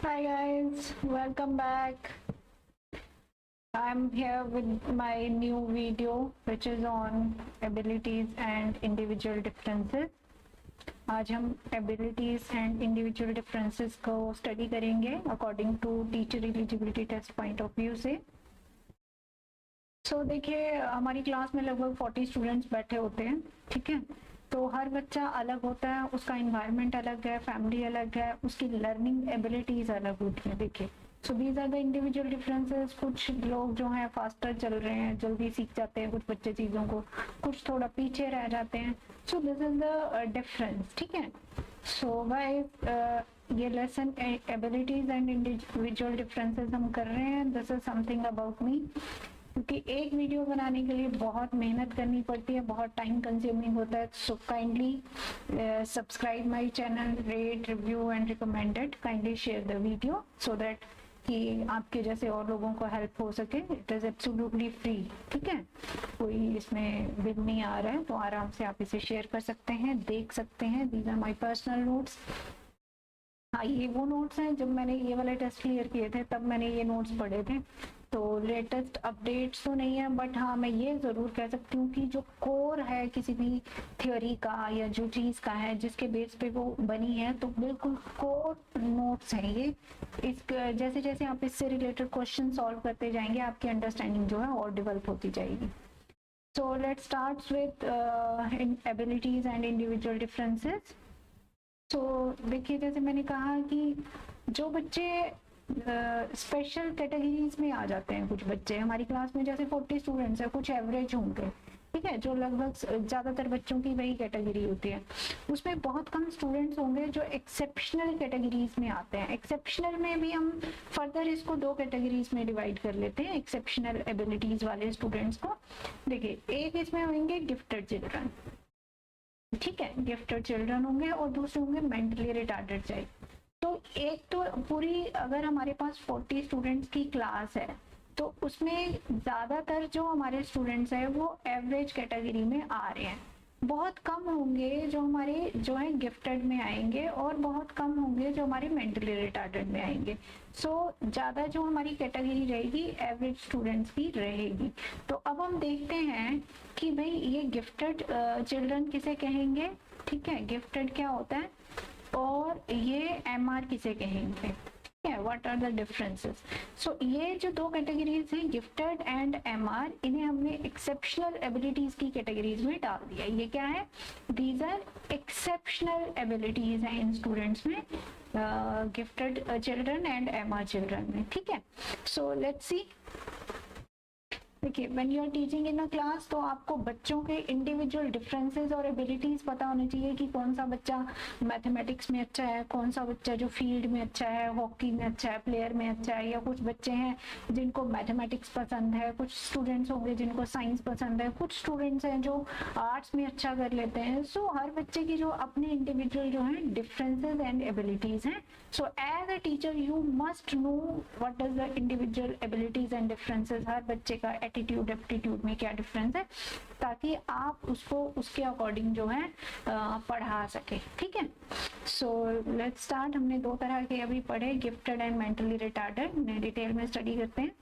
Hi guys, welcome back. I'm here with my new video which is on abilities and individual differences. आज हम abilities and individual differences को study करेंगे according to teacher eligibility test point of view से. देखिए हमारी class में लगभग 40 students बैठे होते हैं, ठीक है. तो हर बच्चा अलग होता है, उसका इन्वायरमेंट अलग है, फैमिली अलग है, उसकी लर्निंग एबिलिटीज अलग होती है. देखिए these are the individual differences. कुछ लोग जो हैं फास्टर चल रहे हैं, जल्दी सीख जाते हैं कुछ बच्चे चीज़ों को, कुछ थोड़ा पीछे रह जाते हैं. So this is the difference, ठीक है. सो गाइस ये lesson abilities and individual differences हम कर रहे हैं. This is something about me, क्योंकि एक वीडियो बनाने के लिए बहुत मेहनत करनी पड़ती है, बहुत टाइम कंज्यूमिंग होता है. So kindly subscribe my channel, rate, review and recommended. Kindly share the video so that कि आपके जैसे और लोगों को हेल्प हो सके. इट इज़ एब्सोल्युटली फ्री, ठीक है. कोई इसमें बिल नहीं आ रहा है, तो आराम से आप इसे शेयर कर सकते हैं, देख सकते हैं. These are my personal notes. हाँ, ये वो नोट्स हैं जब मैंने ये वाले टेस्ट क्लियर किए थे तब मैंने ये नोट्स पढ़े थे. तो लेटेस्ट अपडेट्स तो नहीं है, बट हाँ मैं ये ज़रूर कह सकती हूँ कि जो कोर है किसी भी थ्योरी का या जो चीज़ का है जिसके बेस पे वो बनी है, तो बिल्कुल कोर नोट्स हैं ये. इस जैसे जैसे आप इससे रिलेटेड क्वेश्चन सॉल्व करते जाएंगे आपकी अंडरस्टैंडिंग जो है और डेवलप होती जाएगी. So let's start with abilities and individual differences. देखिए जैसे मैंने कहा कि जो बच्चे स्पेशल कैटेगरीज में आ जाते हैं, कुछ बच्चे हमारी क्लास में जैसे 40 स्टूडेंट्स हैं, कुछ एवरेज होंगे, ठीक है, जो लगभग ज़्यादातर बच्चों की वही कैटेगरी होती है. उसमें बहुत कम स्टूडेंट्स होंगे जो एक्सेप्शनल कैटेगरीज में आते हैं. एक्सेप्शनल में भी हम फर्दर इसको दो कैटेगरीज में डिवाइड कर लेते हैं, एक्सेप्शनल एबिलिटीज वाले स्टूडेंट्स को. देखिए एक इसमें होंगे गिफ्टेड चिल्ड्रन, ठीक है, गिफ्टेड चिल्ड्रन होंगे, और दूसरे होंगे मेंटली रिटार्डेड चाइल्ड. तो एक तो पूरी अगर हमारे पास 40 स्टूडेंट्स की क्लास है तो उसमें ज़्यादातर जो हमारे स्टूडेंट्स हैं वो एवरेज कैटेगरी में आ रहे हैं. बहुत कम होंगे जो हमारे जो है गिफ्टेड में आएंगे, और बहुत कम होंगे जो हमारे मेंटली रिटार्डेड में आएंगे. ज़्यादा जो हमारी कैटेगरी रहेगी एवरेज स्टूडेंट्स की रहेगी. तो अब हम देखते हैं कि भाई ये गिफ्टेड चिल्ड्रन किसे कहेंगे, ठीक है, गिफ्टेड क्या होता है, और ये MR किसे कहेंगे, ठीक है. What are the differences. ये जो दो कैटेगरीज हैं गिफ्टेड एंड MR, इन्हें हमने एक्सेप्शनल एबिलिटीज की कैटेगरीज में डाल दिया. ये क्या है, दीज आर एक्सेप्शनल एबिलिटीज हैं इन स्टूडेंट्स में, gifted children and MR children में, ठीक है. So let's see. देखिए when you are teaching in a class तो आपको बच्चों के इंडिविजुअल डिफरेंसेस और एबिलिटीज पता होनी चाहिए कि कौन सा बच्चा मैथमेटिक्स में अच्छा है, कौन सा बच्चा जो फील्ड में अच्छा है, हॉकी में अच्छा है, प्लेयर में अच्छा है, या कुछ बच्चे हैं जिनको मैथमेटिक्स पसंद है, कुछ स्टूडेंट्स होंगे जिनको साइंस पसंद है, कुछ स्टूडेंट्स हैं जो आर्ट्स में अच्छा कर लेते हैं. हर बच्चे की जो अपने इंडिविजुअल जो है डिफरेंसेस एंड एबिलिटीज हैं. As a teacher you must know what is the individual abilities and differences. हर बच्चे का एटीट्यूड एप्टीट्यूड में क्या डिफरेंस है, ताकि आप उसको उसके अकॉर्डिंग जो है पढ़ा सके, ठीक है. Let's start. हमने दो तरह के अभी पढ़े, gifted and mentally retarded. Detail में स्टडी करते हैं.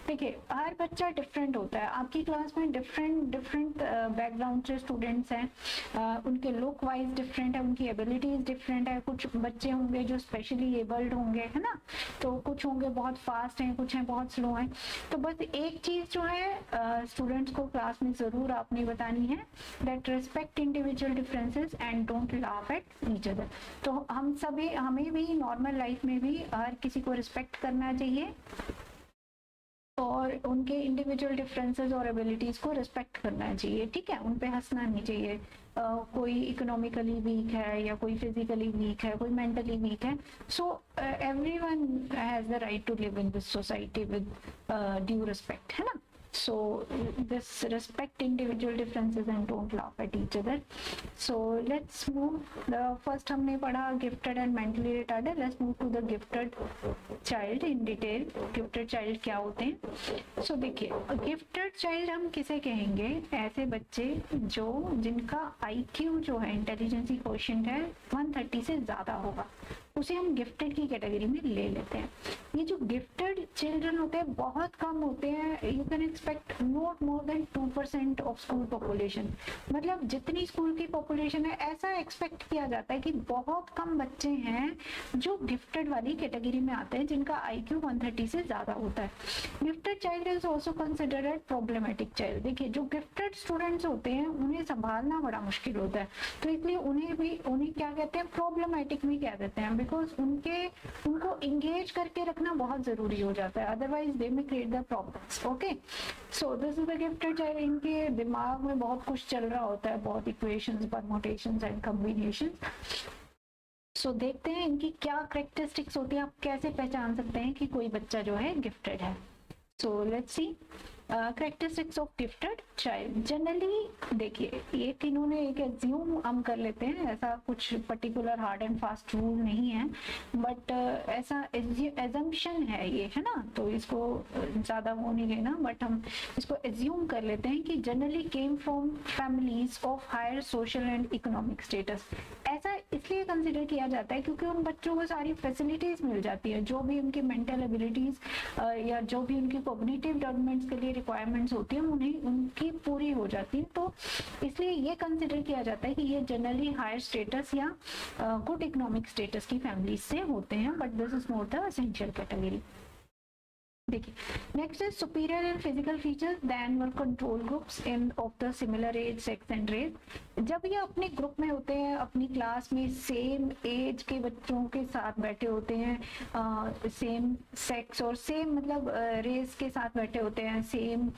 देखिए हर बच्चा डिफरेंट होता है. आपकी क्लास में डिफरेंट बैकग्राउंड से स्टूडेंट्स हैं, उनके लुक वाइज डिफरेंट है, उनकी एबिलिटीज डिफरेंट है. कुछ बच्चे होंगे जो स्पेशली एबल्ड होंगे, है ना, तो कुछ होंगे बहुत फास्ट हैं, कुछ हैं बहुत स्लो हैं. तो बस एक चीज जो है स्टूडेंट्स को क्लास में जरूर आपने बतानी है, that respect individual differences and don't laugh at each other. तो हमें भी नॉर्मल लाइफ में भी हर किसी को रिस्पेक्ट करना चाहिए, और उनके इंडिविजुअल डिफरेंसेस और एबिलिटीज को रिस्पेक्ट करना चाहिए, ठीक है. उन पे हंसना नहीं चाहिए. कोई इकोनॉमिकली वीक है, या कोई फिजिकली वीक है, कोई मेंटली वीक है. Everyone has the right to live in this society with due respect, है ना. This respect individual differences and don't laugh at each other. Let's move. The first हमने पढ़ा gifted and mentally retarded. Let's move to the gifted child in detail. Gifted child क्या होते हैं. देखिए gifted child हम किसे कहेंगे, ऐसे बच्चे जिनका IQ जो है इंटेलिजेंसी क्वोशिएंट है 130 से ज्यादा होगा. उसे हम गिफ्टेड की कैटेगरी में ले लेते हैं। ये जो गिफ्टेड चिल्ड्रन होते हैं बहुत कम होते हैं, you can expect not more than 2% of school population. मतलब जितनी स्कूल की पॉपुलेशन है ऐसा एक्सपेक्ट किया जाता है कि बहुत कम बच्चे हैं जो गिफ्टेड वाली कैटेगरी में आते हैं जिनका IQ 130 से ज्यादा होता है। Gifted child is also considered as problematic child. देखिए जो गिफ्टेड स्टूडेंट्स होते हैं उन्हें संभालना बड़ा मुश्किल होता है, तो इसलिए उन्हें क्या कहते हैं, प्रॉब्लमेटिक भी कह देते हैं, बिकॉज उनको इंगेज करके रखना बहुत जरूरी हो जाता है, अदरवाइज दे में create the problems. Okay, so this is the gifted child. इनके दिमाग में बहुत कुछ चल रहा होता है, बहुत इक्वेशंस, परम्यूटेशंस एंड कॉम्बिनेशंस। सो देखते हैं इनकी क्या करेक्टरिस्टिक्स होती है, आप कैसे पहचान सकते हैं कि कोई बच्चा जो है गिफ्टेड है। So let's C characteristics of gifted child. Generally देखिए ये तीनों ने एक एज्यूम हम कर लेते हैं, ऐसा कुछ particular hard and fast rule नहीं है, बट ऐसा एजम्पशन है ये, है ना, तो इसको ज्यादा वो नहीं लेना, बट हम इसको एज्यूम कर लेते हैं कि generally came from families of higher social and economic status. ऐसा इसलिए कंसिडर किया जाता है क्योंकि उन बच्चों को सारी फैसिलिटीज मिल जाती है, जो भी उनकी मेंटल एबिलिटीज या जो भी उनकी कॉग्निटिव डेवलपमेंट्स के लिए रिक्वायरमेंट्स होती है उन्हें उनकी पूरी हो जाती है, तो इसलिए ये कंसिडर किया जाता है कि ये जनरली हायर स्टेटस या गुड इकोनॉमिक स्टेटस की फैमिलीज से होते हैं, but this is not the essential category. देखिए next is superior in physical features than our control groups in of the similar age, sex and race. जब ये अपने group में होते हैं, अपनी क्लास में सेम एज के बच्चों के साथ बैठे होते हैं, सेम सेक्स और सेम मतलब रेस के साथ बैठे होते हैं, सेम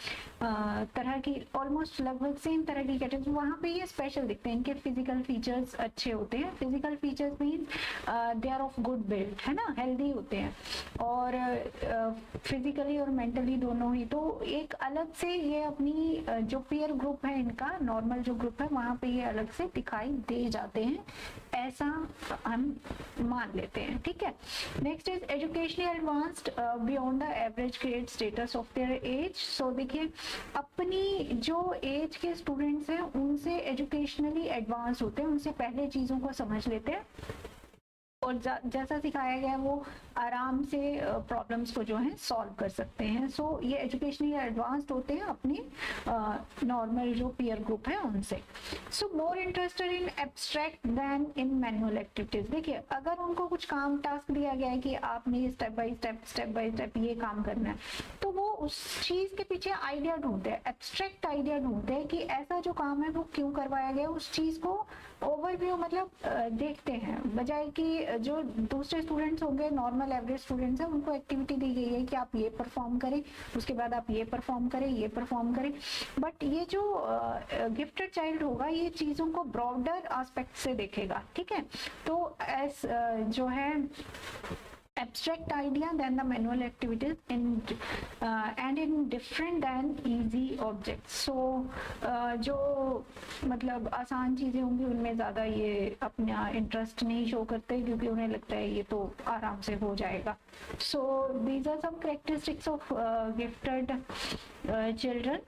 तरह की, ऑलमोस्ट लगभग सेम तरह की कैटेगरी, वहाँ पे ये स्पेशल दिखते हैं, इनके फिजिकल फीचर्स अच्छे होते हैं। Physical features means they are of good build, है ना, हेल्दी होते हैं, और फिजिकली और मेंटली दोनों ही। तो एक अलग से ये अपनी जो पीयर ग्रुप है इनका, नॉर्मल जो ग्रुप है वहां पे ये अलग से दिखाई दे जाते हैं, ऐसा हम मान लेते हैं, ठीक है। Next is educationally advanced beyond the average grade status of their age. So देखिए अपनी जो एज के स्टूडेंट्स हैं उनसे एजुकेशनली एडवांस होते हैं, उनसे पहले चीजों को समझ लेते हैं और जैसा सिखाया गया है वो आराम से प्रॉब्लम्स को जो है सॉल्व कर सकते हैं। सो ये एजुकेशनली एडवांस्ड होते हैं अपनी नॉर्मल जो पीयर ग्रुप है उनसे। So more interested in abstract than in manual activities. देखिए अगर उनको कुछ काम टास्क दिया गया है कि आपने स्टेप बाय स्टेप ये काम करना है, तो वो उस चीज के पीछे आइडिया ढूंढते हैं, एब्स्ट्रैक्ट आइडिया ढूंढते हैं कि ऐसा जो काम है वो क्यों करवाया गया, उस चीज को ओवरव्यू मतलब देखते हैं, बजाय कि जो दूसरे स्टूडेंट्स होंगे, नॉर्मल एवरेज स्टूडेंट्स हैं, उनको एक्टिविटी दी गई है कि आप ये परफॉर्म करें, उसके बाद आप ये परफॉर्म करें, ये परफॉर्म करें। बट ये जो गिफ्टेड चाइल्ड होगा ये चीजों को ब्रॉडर एस्पेक्ट से देखेगा, ठीक है। तो एस जो है abstract idea than the manual activities and in different than easy objects. So जो मतलब आसान चीजें होंगी उनमें ज्यादा ये अपना इंटरेस्ट नहीं शो करते क्योंकि उन्हें लगता है ये तो आराम से हो जाएगा। So these are some characteristics of gifted children.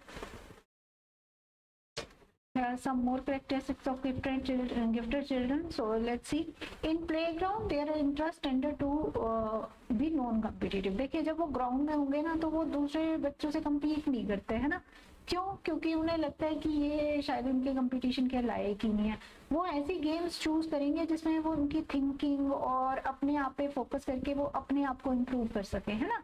Some more characteristics of gifted children. So let's see. In playground their interest tended to be non-competitive. देखिए जब वो ग्राउंड में होंगे ना तो वो दूसरे बच्चों से compete नहीं करते है ना, क्यों? क्योंकि उन्हें लगता है कि ये शायद उनके कंपटीशन के लायक ही नहीं है। वो ऐसी गेम्स चूज करेंगे जिसमें वो उनकी थिंकिंग और अपने आप पे फोकस करके वो अपने आप को इम्प्रूव कर सके, है ना।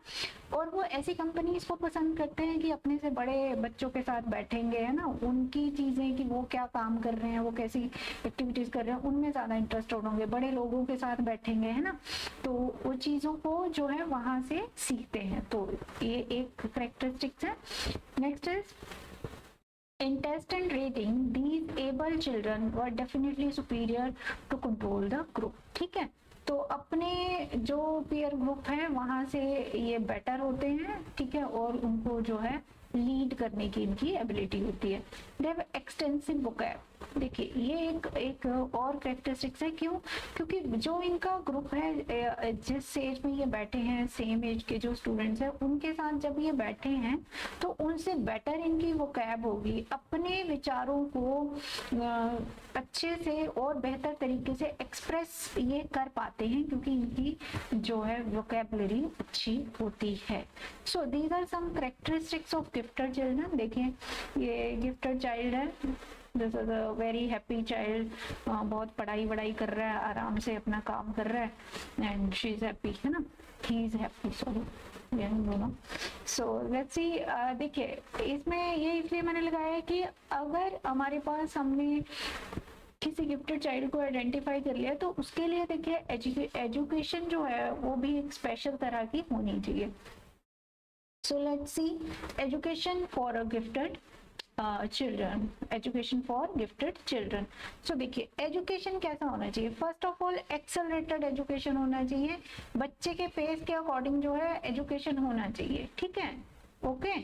और वो ऐसी कंपनीज को पसंद करते हैं कि अपने से बड़े बच्चों के साथ बैठेंगे, है ना, उनकी चीजें कि वो क्या काम कर रहे हैं, वो कैसी एक्टिविटीज कर रहे हैं, उनमें ज्यादा इंटरेस्ट होंगे, बड़े लोगों के साथ बैठेंगे, है ना, तो वो चीजों को जो है वहां से सीखते हैं। तो ये एक करेक्टरिस्टिक्स है। Next is in test and rating these able children were definitely superior to control the group, ठीक है। तो अपने जो पीयर ग्रुप है वहां से ये बेटर होते हैं, ठीक है, और उनको जो है लीड करने की इनकी एबिलिटी होती है। दे हैव एक्सटेंसिव वोकैब, देखिए ये एक और कैरेक्टरिस्टिक्स है। क्यों? क्योंकि जो इनका ग्रुप है, जिस एज में ये बैठे हैं, सेम एज के जो स्टूडेंट्स हैं, उनके साथ जब ये बैठे हैं तो उनसे बेटर इनकी वोकैब होगी, अपने विचारों को अच्छे से और बेहतर तरीके से एक्सप्रेस ये कर पाते हैं, क्योंकि इनकी जो है वोकैबुलरी अच्छी होती है। So these are some characteristics of gifted children. देखिए ये गिफ्टेड चाइल्ड है, this is a very happy child, बहुत पढ़ाई वढ़ाई कर रहा है, आराम से अपना काम कर रहा है, एंड शी इज हैप्पी, है ना, ही इज हैप्पी, सॉरी दोनों। सो लेट्स सी, देखिए इसमें ये इसलिए मैंने लगाया है कि अगर हमारे पास हमने किसी गिफ्टेड चाइल्ड को आइडेंटिफाई कर लिया तो उसके लिए देखिए एजुकेशन जो है वो भी एक स्पेशल तरह की होनी चाहिए। So let's see education for a gifted children, education for gifted children. So देखिए एजुकेशन कैसा होना चाहिए? First of all accelerated education होना चाहिए, बच्चे के पेस के अकॉर्डिंग जो है एजुकेशन होना चाहिए, ठीक है, ओके।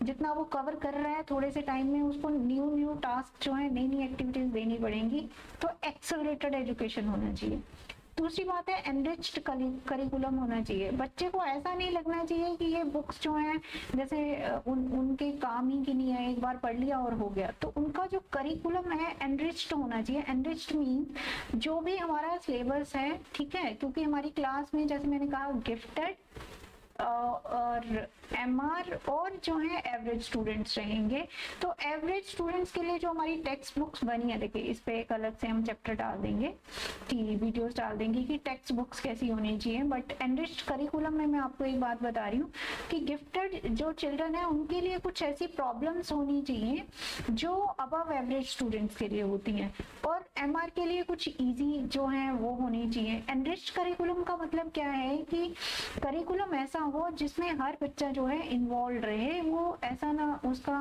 जितना वो कवर कर रहा है थोड़े से टाइम में उसको न्यू टास्क जो है, नई एक्टिविटीज देनी पड़ेंगी, तो एक्सेलरेटेड एजुकेशन होना चाहिए। दूसरी बात है एनरिच्ड करिकुलम होना चाहिए। बच्चे को ऐसा नहीं लगना चाहिए कि ये बुक्स जो हैं जैसे उनके काम ही की नहीं है, एक बार पढ़ लिया और हो गया। तो उनका जो करिकुलम है एनरिच्ड होना चाहिए। एनरिच्ड मीन जो भी हमारा सिलेबस है, ठीक है, क्योंकि हमारी क्लास में जैसे मैंने कहा गिफ्टेड और एमआर और जो है एवरेज स्टूडेंट्स रहेंगे। तो एवरेज स्टूडेंट्स के लिए जो हमारी टेक्स्ट बुक्स बनी है, देखिए इस पे एक अलग से हम चैप्टर डाल देंगे कि वीडियोस डाल देंगे कि टेक्स्ट बुक्स कैसी होनी चाहिए। बट एनरिच्ड करिकुलम में मैं आपको एक बात बता रही हूँ कि गिफ्टेड जो चिल्ड्रन है उनके लिए कुछ ऐसी प्रॉब्लम्स होनी चाहिए जो अबव एवरेज स्टूडेंट्स के लिए होती हैं, और एमआर के लिए कुछ ईजी जो है वो होनी चाहिए। एनरिच्ड करिकुलम का मतलब क्या है कि करिकुलम ऐसा हो जिसमें हर बच्चा जो है इन्वॉल्व रहे, वो ऐसा ना उसका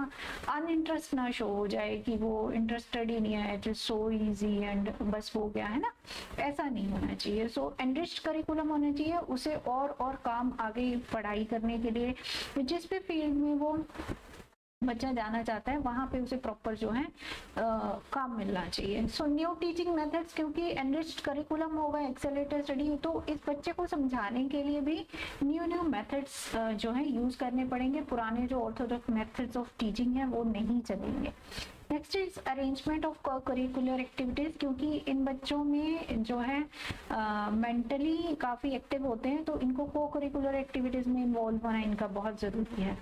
अनइंटरेस्ट ना शो हो जाए कि वो इंटरेस्टेड ही नहीं है, it is so easy and बस हो गया, है ना, ऐसा नहीं होना चाहिए। सो एनरिच्ड करिकुलम होना चाहिए, उसे और काम आगे पढ़ाई करने के लिए जिस भी फील्ड में वो बच्चा जाना चाहता है वहां पे उसे प्रॉपर जो है काम मिलना चाहिए। सो न्यू टीचिंग मेथड्स, क्योंकि एनरिच्ड करिकुलम होगा, एक्सेलरेटेड स्टडी, तो इस बच्चे को समझाने के लिए भी न्यू मेथड्स जो है यूज करने पड़ेंगे। पुराने जो ऑर्थोडॉक्स मेथड्स ऑफ टीचिंग है वो नहीं चलेंगे। Next is arrangement of curricular activities, क्योंकि इन बच्चों में जो है मेंटली काफी एक्टिव होते हैं, तो इनको को करिकुलर एक्टिविटीज में इन्वॉल्व होना इनका बहुत जरूरी है।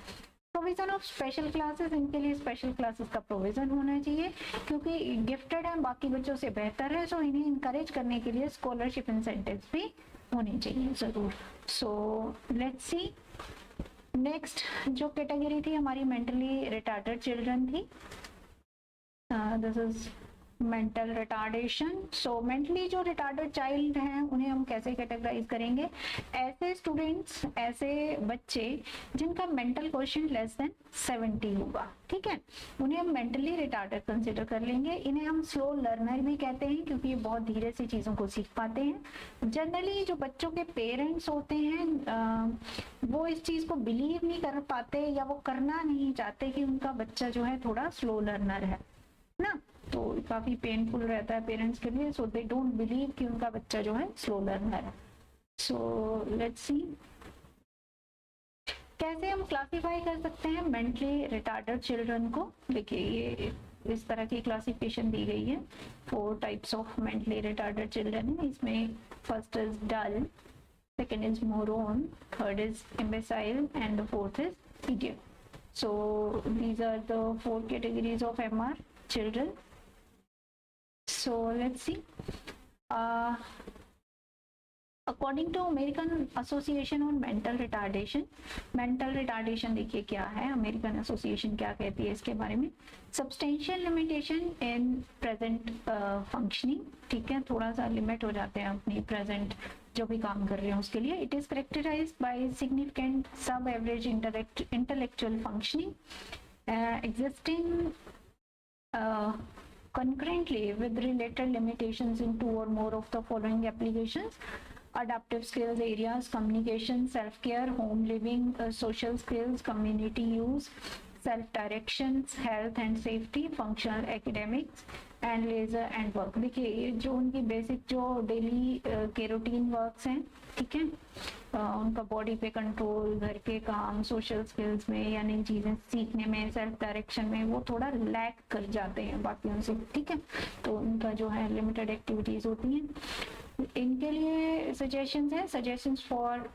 प्रोविजन ऑफ स्पेशल क्लासेस, इनके लिए स्पेशल क्लासेस का प्रोविजन होना चाहिए, क्योंकि गिफ्टेड है, बाकी बच्चों से बेहतर है, सो इन्हें इंकरेज करने के लिए स्कॉलरशिप इंसेंटिव्स भी होने चाहिए जरूर। सो लेट्स सी नेक्स्ट जो कैटेगरी थी हमारी मेंटली रिटार्डेड चिल्ड्रन थी। This is mental retardation. So mentally जो रिटार्डेड चाइल्ड हैं उन्हें हम कैसे कैटेगराइज करेंगे? ऐसे स्टूडेंट्स, ऐसे बच्चे जिनका मेंटल क्वेश्चन लेस देन 70 होगा, ठीक है, उन्हें हम मेंटली रिटार्डेड कंसिडर कर लेंगे। इन्हें हम स्लो लर्नर भी कहते हैं क्योंकि ये बहुत धीरे से चीजों को सीख पाते हैं। जनरली जो बच्चों के पेरेंट्स होते हैं वो इस चीज को बिलीव नहीं कर पाते या वो करना नहीं चाहते कि उनका बच्चा जो है थोड़ा स्लो लर्नर है ना, तो काफी पेनफुल रहता है पेरेंट्स के लिए। सो दे डोंट बिलीव कि उनका बच्चा जो है स्लो लर्नर है। सो लेट्स सी कैसे हम क्लासिफाई कर सकते हैं मेंटली रिटार्डेड चिल्ड्रन को। देखिए ये इस तरह की क्लासिफिकेशन दी गई है। 4 types of mentally retarded children है इसमें। First is dull, second is moron, third is imbecile and the fourth is idiot. So these are the 4 categories of MR children. So let's see. According to American Association on Mental Retardation, mental retardation देखिए क्या है, American association क्या कहती है इसके बारे में। Substantial limitation in present functioning, ठीक है, थोड़ा सा लिमिट हो जाते हैं अपनी प्रेजेंट जो भी काम कर रहे हैं उसके लिए। It is characterized by significant sub-average intellectual functioning existing concurrently with related limitations in 2 or more of the following applications: adaptive skills areas, communication, self-care, home living, social skills, community use, self-directions, health and safety, functional academics, and leisure and work. देखिए ये जो उनकी basic जो daily के routine works हैं, ठीक है, उनका बॉडी पे कंट्रोल, घर के काम, सोशल स्किल्स में या नई चीजें सीखने में, सेल्फ डायरेक्शन में वो थोड़ा लैक कर जाते हैं बाकियों से, ठीक है। तो उनका जो है लिमिटेड एक्टिविटीज होती हैं। इनके लिए सजेशंस है, suggestions for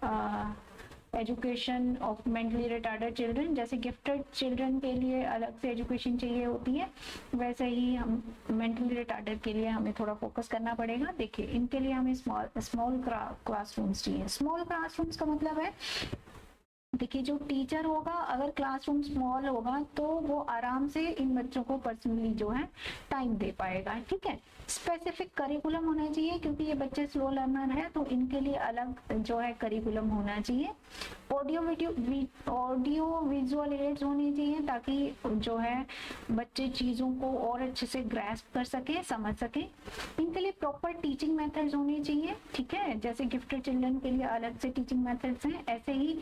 education of mentally retarded children. जैसे गिफ्टेड चिल्ड्रन के लिए अलग से एजुकेशन चाहिए होती है, वैसे ही हम मेंटली रिटार्डेड के लिए हमें थोड़ा फोकस करना पड़ेगा। देखिए इनके लिए हमें स्मॉल क्लासरूम्स चाहिए। स्मॉल क्लासरूम्स का मतलब है, देखिए जो टीचर होगा, अगर क्लासरूम स्मॉल होगा तो वो आराम से इन बच्चों को पर्सनली जो है टाइम दे पाएगा, ठीक है। स्पेसिफिक करिकुलम होना चाहिए, क्योंकि ये बच्चे स्लो लर्नर है तो इनके लिए अलग जो है करिकुलम होना चाहिए। ऑडियो विजुअल एड्स होने चाहिए, ताकि जो है बच्चे चीजों को और अच्छे से ग्रैस्प कर सके, समझ सके। इनके लिए प्रॉपर टीचिंग मेथड्स होने चाहिए, ठीक है। जैसे गिफ्टेड चिल्ड्रन के लिए अलग से टीचिंग मेथड्स हैं, ऐसे ही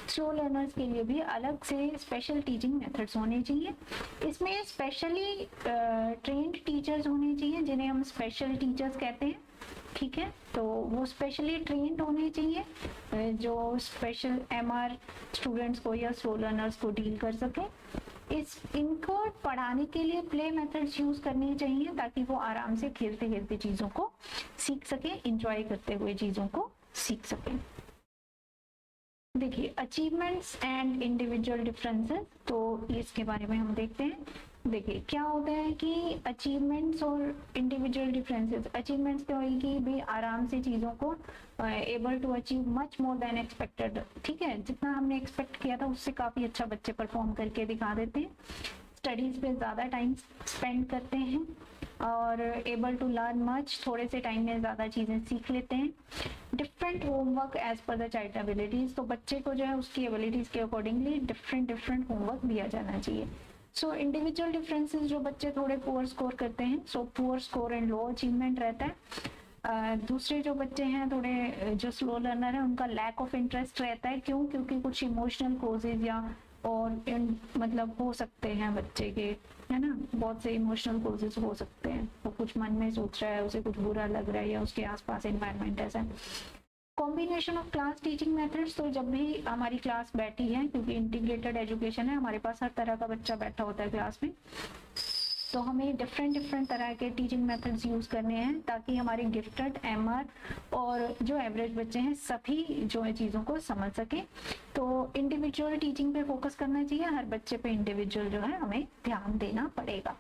स्लो लर्नर्स के लिए भी अलग से स्पेशल टीचिंग मेथड्स होने चाहिए। इसमें स्पेशली ट्रेन्ड टीचर्स होने चाहिए, जिन्हें हम स्पेशल टीचर्स कहते हैं, ठीक है। तो वो स्पेशली ट्रेन्ड होने चाहिए, जो स्पेशल एमआर स्टूडेंट्स को या स्लो लर्नर्स को डील कर सके। इनको पढ़ाने के लिए प्ले मेथड्स यूज करनी चाहिए, ताकि वो आराम से खेलते खेलते चीजों को सीख सके, एंजॉय करते हुए चीजों को सीख सके। देखिए अचीवमेंट्स एंड इंडिविजुअल डिफरेंसेस, तो इसके बारे में हम देखते हैं। देखिए क्या होता है कि अचीवमेंट्स और इंडिविजुअल डिफरेंसेस। अचीवमेंट्स क्या होगी कि भाई आराम से चीज़ों को able to achieve much more than expected, ठीक है। जितना हमने एक्सपेक्ट किया था उससे काफ़ी अच्छा बच्चे परफॉर्म करके दिखा देते हैं। स्टडीज़ पे ज़्यादा टाइम स्पेंड करते हैं और एबल टू लर्न मच, थोड़े से टाइम में ज़्यादा चीज़ें सीख लेते हैं। Different homework as per the child abilities, तो बच्चे को जो है उसकी एबिलिटीज़ के अकॉर्डिंगली डिफरेंट होमवर्क दिया जाना चाहिए। सो इंडिविजुअल डिफरेंसेस, जो बच्चे थोड़े पुअर स्कोर करते हैं, so poor score and low achievement रहता है। दूसरे जो बच्चे हैं थोड़े जो स्लो लर्नर है, उनका लैक ऑफ इंटरेस्ट रहता है। क्यों? क्योंकि कुछ इमोशनल कोजेज या और मतलब हो सकते हैं बच्चे के, है ना, बहुत से इमोशनल कोजेज हो सकते हैं। वो कुछ मन में सोच रहा है, उसे कुछ बुरा लग रहा है या उसके आसपास एनवायरनमेंट ऐसा है। Combination of class teaching methods, तो जब भी हमारी क्लास बैठी है, क्योंकि इंटीग्रेटेड एजुकेशन है, हमारे पास हर तरह का बच्चा बैठा होता है क्लास में, तो हमें डिफरेंट तरह के टीचिंग मेथड्स यूज करने हैं, ताकि हमारे गिफ्टेड, एमआर और जो एवरेज बच्चे हैं सभी जो है चीज़ों को समझ सके। तो इंडिविजुअल टीचिंग पे फोकस करना चाहिए, हर बच्चे पे इंडिविजुअल जो है हमें ध्यान देना पड़ेगा।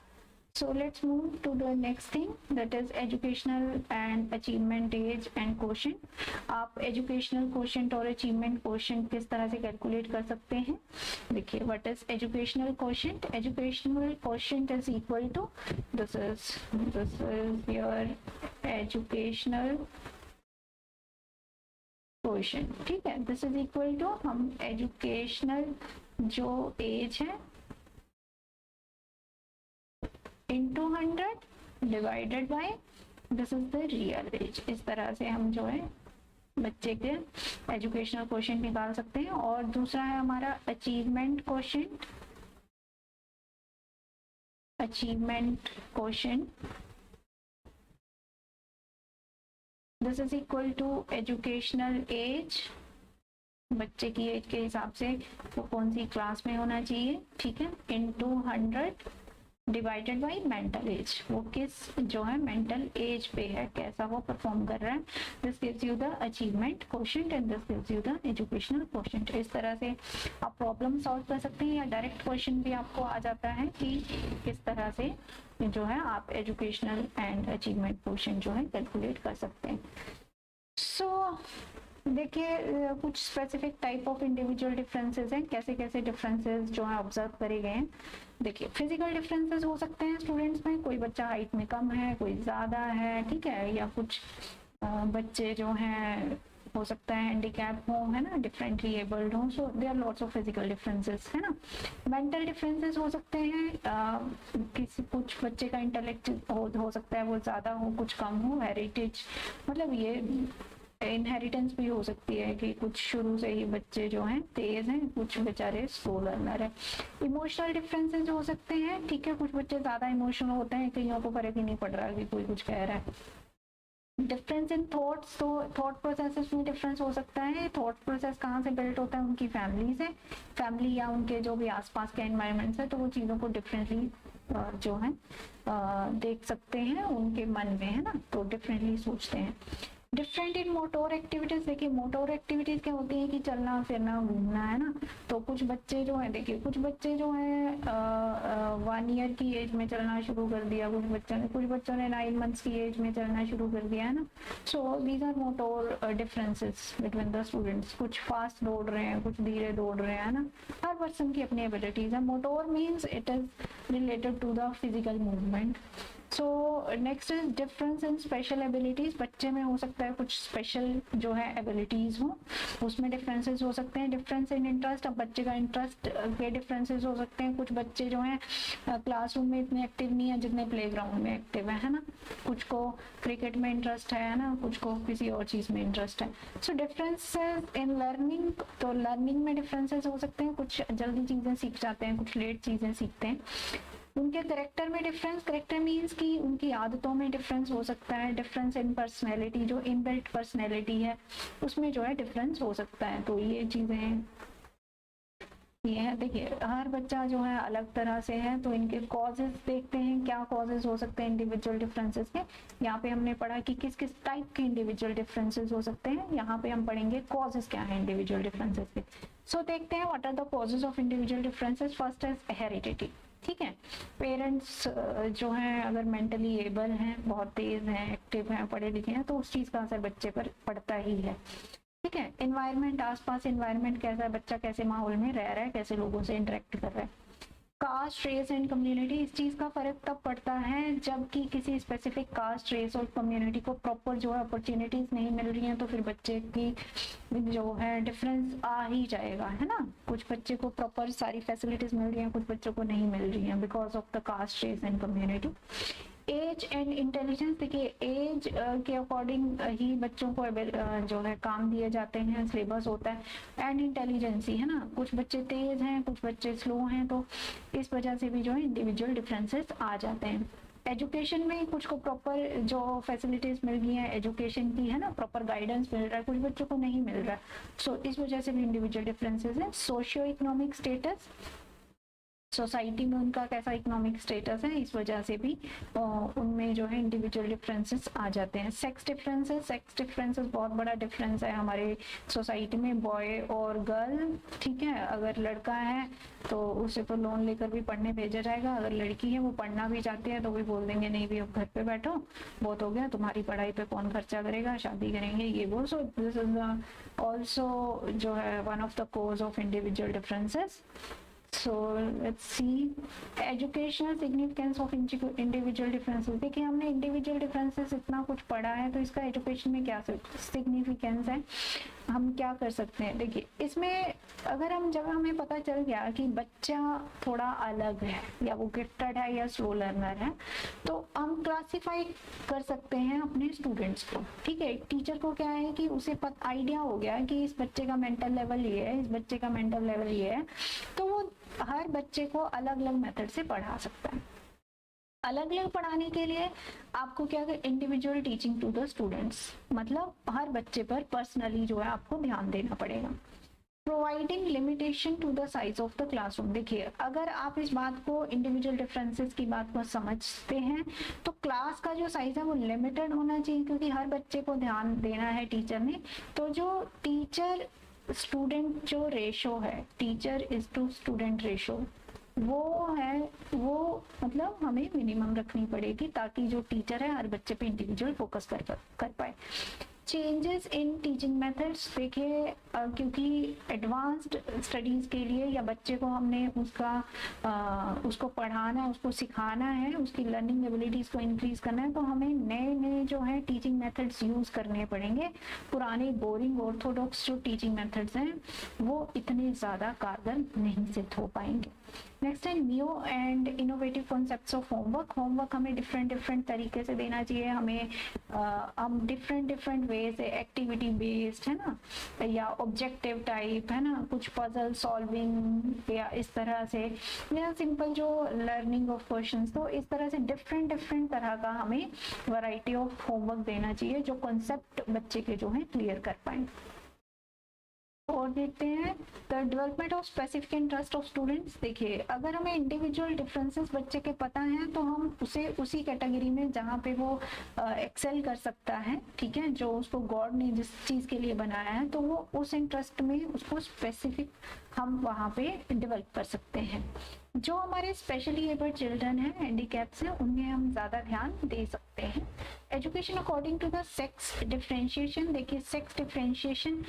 So let's move to the next thing, that is educational and achievement age and quotient. आप educational quotient और achievement quotient किस तरह से calculate कर सकते हैं? देखिए, what is educational quotient? Educational quotient is equal to, this is your educational quotient, ठीक है। This is equal to, हम educational जो age है into 100 divided by this is the real age। इस तरह से हम जो है बच्चे के एजुकेशनल क्वोशिएंट निकाल सकते हैं। और दूसरा है हमारा achievement quotient. Achievement quotient this is equal to educational age, बच्चे की एज के हिसाब से वो कौन सी क्लास में होना चाहिए, ठीक है, into 100 divided by mental as, वो किस जो है मेंटल एज पे है, कैसा वो परफॉर्म कर रहा है। This gives you the achievement quotient and this gives you the educational quotient. इस तरह से आप प्रॉब्लम सॉल्व कर सकते हैं, या डायरेक्ट क्वेश्चन भी आपको आ जाता है कि किस तरह से जो है आप एजुकेशनल एंड अचीवमेंट क्वोशिएंट जो है कैलकुलेट कर सकते हैं। सो देखिए कुछ specific type of individual differences हैं, कैसे कैसे डिफरेंसेस जो है ऑब्जर्व करे गए हैं। देखिए फिजिकल डिफरेंसेस हो सकते हैं स्टूडेंट्स में, कोई बच्चा हाइट में कम है, कोई ज़्यादा है, ठीक है, या कुछ बच्चे जो हैं हो सकता है हैंडीकैप हो, है ना, डिफरेंटली एबल्ड हो। So there are lots of physical differences, है ना। मेंटल डिफरेंसेस हो सकते हैं, किसी कुछ बच्चे का इंटेलेक्ट हो सकता है वो ज़्यादा हो, कुछ कम हो, हेरिटेज, मतलब ये इनहेरिटेंस भी हो सकती है कि कुछ शुरू से ही बच्चे जो हैं तेज हैं, कुछ बेचारे स्लो लर्नर है। इमोशनल डिफरेंसेस हो सकते हैं, ठीक है, कुछ बच्चे ज्यादा इमोशनल होते हैं, कईयों को फर्क ही नहीं पड़ रहा कि कोई कुछ कह रहा है। डिफरेंस इन थॉट्स, तो थॉट प्रोसेसेस में डिफरेंस हो सकता है। थॉट प्रोसेस कहाँ से बिल्ट होता है, उनकी फैमिली से, फैमिली या उनके जो भी आसपास के एनवायरनमेंट है, तो वो चीज़ों को डिफरेंटली जो है देख सकते हैं उनके मन में, है ना, तो डिफरेंटली सोचते हैं। डिफरेंट इन मोटोर एक्टिविटीज, देखिए मोटोर एक्टिविटीज क्या होती है कि चलना फिरना घूमना, है ना, तो कुछ बच्चे जो है, देखिए कुछ बच्चे जो है 1 ईयर की एज में चलना शुरू कर दिया, कुछ बच्चों ने 9 मंथ्स की एज में चलना शुरू कर दिया, है ना। So these are motor differences between the students, कुछ फास्ट दौड़ रहे हैं, कुछ धीरे दौड़ रहे हैं, है ना, हर पर्सन की अपनी एबिलिटीज है। Motor means it is related to the physical movement. So next is difference in special abilities, बच्चे में हो सकता है कुछ स्पेशल जो है एबिलिटीज हो, उसमें डिफरेंसेस हो सकते हैं। डिफरेंस इन इंटरेस्ट, अब बच्चे का इंटरेस्ट के डिफरेंसेस हो सकते हैं, कुछ बच्चे जो हैं क्लासरूम में इतने एक्टिव नहीं है जितने प्लेग्राउंड में एक्टिव है ना, कुछ को क्रिकेट में इंटरेस्ट है ना, कुछ को किसी और चीज में इंटरेस्ट है। सो डिफरेंसेस इन लर्निंग, तो लर्निंग में डिफरेंसेस हो सकते हैं, कुछ जल्दी चीजें सीख जाते हैं, कुछ लेट चीजें सीखते हैं। उनके करेक्टर में डिफरेंस, करेक्टर मीन्स कि उनकी आदतों में डिफरेंस हो सकता है। डिफरेंस इन पर्सनैलिटी, जो इनबिल्ट पर्सनैलिटी है उसमें जो है डिफरेंस हो सकता है। तो ये चीजें ये है, देखिए हर बच्चा जो है अलग तरह से है, तो इनके कॉजेज देखते हैं, क्या कॉजेज हो सकते हैं इंडिविजुअल डिफरेंसेस के। यहाँ पे हमने पढ़ा कि किस किस टाइप के इंडिविजुअल डिफरेंसेस हो सकते हैं, यहाँ पे हम पढ़ेंगे कॉजेज क्या है इंडिविजुअल डिफरेंसेस के। सो देखते हैं what are the causes of individual differences. First is heredity, ठीक है, पेरेंट्स जो हैं अगर मेंटली एबल हैं, बहुत तेज हैं, एक्टिव हैं, पढ़े लिखे हैं, तो उस चीज का असर बच्चे पर पड़ता ही है, ठीक है। एनवायरनमेंट, आसपास एनवायरनमेंट कैसा है, बच्चा कैसे माहौल में रह रहा है, कैसे लोगों से इंटरेक्ट कर रहा है। कास्ट, रेस एंड कम्युनिटी, इस चीज का फर्क तब पड़ता है जबकि किसी स्पेसिफिक कास्ट, रेस और कम्युनिटी को प्रॉपर जो है अपॉर्चुनिटीज नहीं मिल रही हैं, तो फिर बच्चे की जो है डिफरेंस आ ही जाएगा, है ना। कुछ बच्चे को प्रॉपर सारी फैसिलिटीज मिल रही हैं, कुछ बच्चों को नहीं मिल रही हैं because of the caste, race and community. Age and intelligence, देखिए एज के अकॉर्डिंग ही बच्चों को जो है काम दिए जाते हैं, सिलेबस होता है। एंड इंटेलिजेंसी, है ना, कुछ बच्चे तेज हैं, कुछ बच्चे स्लो हैं, तो इस वजह से भी जो है इंडिविजुअल डिफरेंसेस आ जाते हैं। एजुकेशन में कुछ को प्रॉपर जो फैसिलिटीज मिल गई हैं एजुकेशन की, है ना, प्रॉपर गाइडेंस मिल रहा है, कुछ बच्चों को नहीं मिल रहा है, सो इस वजह से भी इंडिविजुअल डिफरेंसेस है। सोशियो इकोनॉमिक स्टेटस, सोसाइटी में उनका कैसा इकोनॉमिक स्टेटस है, इस वजह से भी उनमें जो है इंडिविजुअल डिफरेंसेस आ जाते हैं। सेक्स डिफरेंसेस बहुत बड़ा डिफरेंस है हमारे सोसाइटी में, बॉय और गर्ल, ठीक है। अगर लड़का है तो उसे तो लोन लेकर भी पढ़ने भेजा जाएगा, अगर लड़की है वो पढ़ना भी चाहती है तो भी बोल देंगे नहीं भी अब घर पे बैठो, बहुत हो गया, तुम्हारी पढ़ाई पे कौन खर्चा करेगा, शादी करेंगे, ये वो। सो दिस इज ऑल्सो जो है one of the cause of individual differences. So let's see educational significance of individual differences। देखिए हमने individual differences इतना कुछ पढ़ा है, तो इसका education में क्या significance है, हम क्या कर सकते हैं। देखिए इसमें अगर जब हमें पता चल गया कि बच्चा थोड़ा अलग है, या वो गिफ्टेड है या स्लो लर्नर है, तो हम क्लासीफाई कर सकते हैं अपने स्टूडेंट्स को, ठीक है। टीचर को क्या है कि उसे आइडिया हो गया कि इस बच्चे का मेंटल लेवल ये है, इस बच्चे का मेंटल लेवल ये है, तो वो हर बच्चे को अलग अलग मेथड से पढ़ा सकता है। अलग अलग पढ़ाने के लिए आपको क्या कर, individual teaching to the students, मतलब हर बच्चे पर पर्सनली जो है आपको ध्यान देना पड़ेगा। Providing limitation to the size of the classroom, देखिए अगर आप इस बात को इंडिविजुअल डिफरेंसेस की बात को समझते हैं तो क्लास का जो साइज है वो लिमिटेड होना चाहिए, क्योंकि हर बच्चे को ध्यान देना है टीचर ने। तो जो टीचर स्टूडेंट जो रेशो है, teacher is to student ratio, वो है, वो मतलब हमें मिनिमम रखनी पड़ेगी ताकि जो टीचर है हर बच्चे पे इंडिविजुअल फोकस कर पाए। चेंजेस इन टीचिंग मेथड्स, देखिए क्योंकि एडवांस्ड स्टडीज के लिए या बच्चे को हमने उसको पढ़ाना है, उसको सिखाना है, उसकी लर्निंग एबिलिटीज को इंक्रीज करना है, तो हमें नए नए जो है टीचिंग मेथड्स यूज करने पड़ेंगे। पुराने बोरिंग ऑर्थोडॉक्स जो टीचिंग मेथड्स हैं वो इतने ज्यादा कारगर नहीं सिद्ध हो पाएंगे। नेक्स्ट है new and innovative concepts of homework. Homework हमें डिफरेंट तरीके से देना चाहिए, हमें हम डिफरेंट वे से एक्टिविटी बेस्ड, है ना, या ऑब्जेक्टिव टाइप, है ना, कुछ पजल सॉल्विंग या इस तरह से, या सिंपल जो लर्निंग ऑफ क्वेश्चंस। तो इस तरह से डिफरेंट डिफरेंट तरह का हमें वैरायटी ऑफ होमवर्क देना चाहिए जो कॉन्सेप्ट बच्चे के जो है क्लियर कर पाए। और देखते हैं the development of specific interest of students. देखिए, अगर हमें इंडिविजुअल डिफरेंसेस बच्चे के पता हैं तो हम उसे उसी कैटेगरी में जहाँ पे वो एक्सेल कर सकता है, ठीक है, जो उसको गॉड ने जिस चीज़ के लिए बनाया है, तो वो उस इंटरेस्ट में उसको स्पेसिफिक हम वहाँ पे डेवलप कर सकते हैं। जो हमारे स्पेशली एबल्ड चिल्ड्रन हैं, हैंडीकैप्स हैं, उनमें हम ज़्यादा ध्यान दे सकते हैं। Education according to the sex differentiation. देखिए, सेक्स डिफरेंशिएशन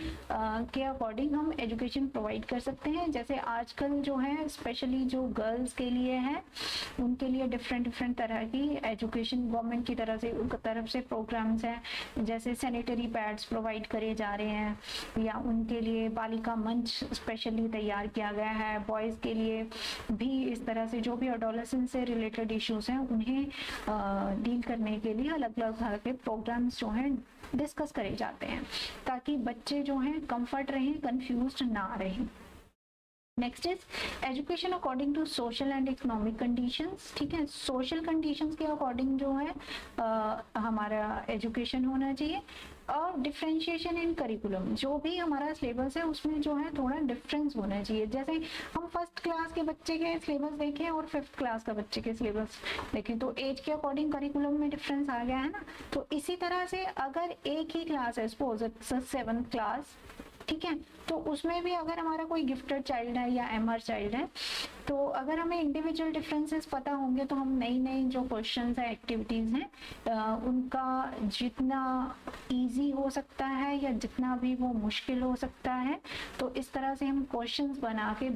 के अकॉर्डिंग हम एजुकेशन प्रोवाइड कर सकते हैं। जैसे आजकल जो है स्पेशली जो गर्ल्स के लिए है, उनके लिए डिफरेंट डिफरेंट तरह की एजुकेशन गवर्नमेंट की तरफ से प्रोग्राम्स हैं, जैसे सैनिटरी पैड्स प्रोवाइड करे जा रहे हैं, या उनके लिए बालिका मंच स्पेशली तैयार किया गया है। बॉयज़ के लिए भी इस तरह से जो भी एडोलेसेंस से रिलेटेड इश्यूज हैं उन्हें डील करने के लिए अलग अलग तरह के प्रोग्राम्स जो हैं डिस्कस करे जाते हैं, ताकि बच्चे जो हैं कंफर्ट रहें, कंफ्यूज्ड ना रहें। Next is education according to social and economic conditions. ठीक है, सोशल कंडीशंस के अकॉर्डिंग जो है हमारा एजुकेशन होना चाहिए। और डिफरेंशिएशन इन करिकुलम, जो भी हमारा सिलेबस है उसमें जो है थोड़ा डिफरेंस होना चाहिए। जैसे हम फर्स्ट क्लास के बच्चे के सिलेबस देखें और फिफ्थ क्लास का बच्चे के सिलेबस देखें तो एज के अकॉर्डिंग करिकुलम में डिफरेंस आ गया है ना। तो इसी तरह से अगर एक ही क्लास है, सपोज इट्स 7th क्लास, ठीक है, तो उसमें भी अगर हमारा कोई गिफ्टेड चाइल्ड है या एमआर चाइल्ड है, तो अगर हमें इंडिविजुअल डिफरेंसेस पता होंगे तो हम नई नई जो क्वेश्चंस है, एक्टिविटीज़ हैं, उनका जितना इजी हो सकता है या जितना भी वो मुश्किल हो सकता है, तो इस तरह से हम क्वेश्चंस बना के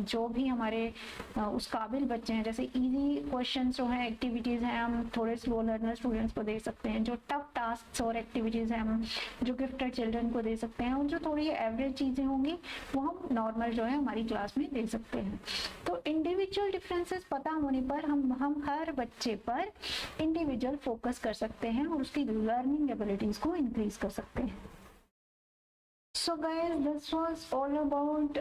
जो भी हमारे उस काबिल बच्चे हैं, जैसे इजी क्वेश्चंस जो हैं, एक्टिविटीज़ हैं, हम थोड़े स्लो लर्नर स्टूडेंट्स को दे सकते हैं। जो टफ टास्क और एक्टिविटीज़ हैं हम जो गिफ्टेड चिल्ड्रन को दे सकते हैं, और जो थोड़ी एवरेज चीज़ें होंगी वो हम नॉर्मल जो है हमारी क्लास में दे सकते हैं। तो इंडिविजुअल डिफरेंसेस पता होने पर हम हर बच्चे पर इंडिविजुअल फोकस कर सकते हैं और उसकी लर्निंग एबिलिटीज को इंक्रीज कर सकते हैं। So guys, this was all about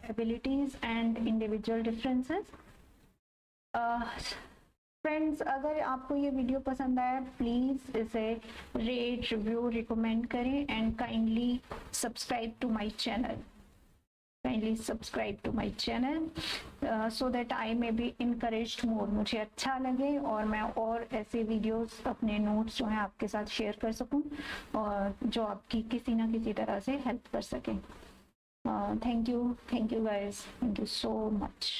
abilities and individual differences. Friends, अगर आपको ये वीडियो पसंद आया प्लीज़ इसे रेट, रिव्यू, रिकमेंड करें and kindly subscribe to my channel. Kindly subscribe to my channel so that I may be encouraged more, मुझे अच्छा लगे और मैं और ऐसे वीडियोस, अपने नोट्स जो हैं आपके साथ शेयर कर सकूं और जो आपकी किसी ना किसी तरह से हेल्प कर सकें। Thank you guys, thank you so much.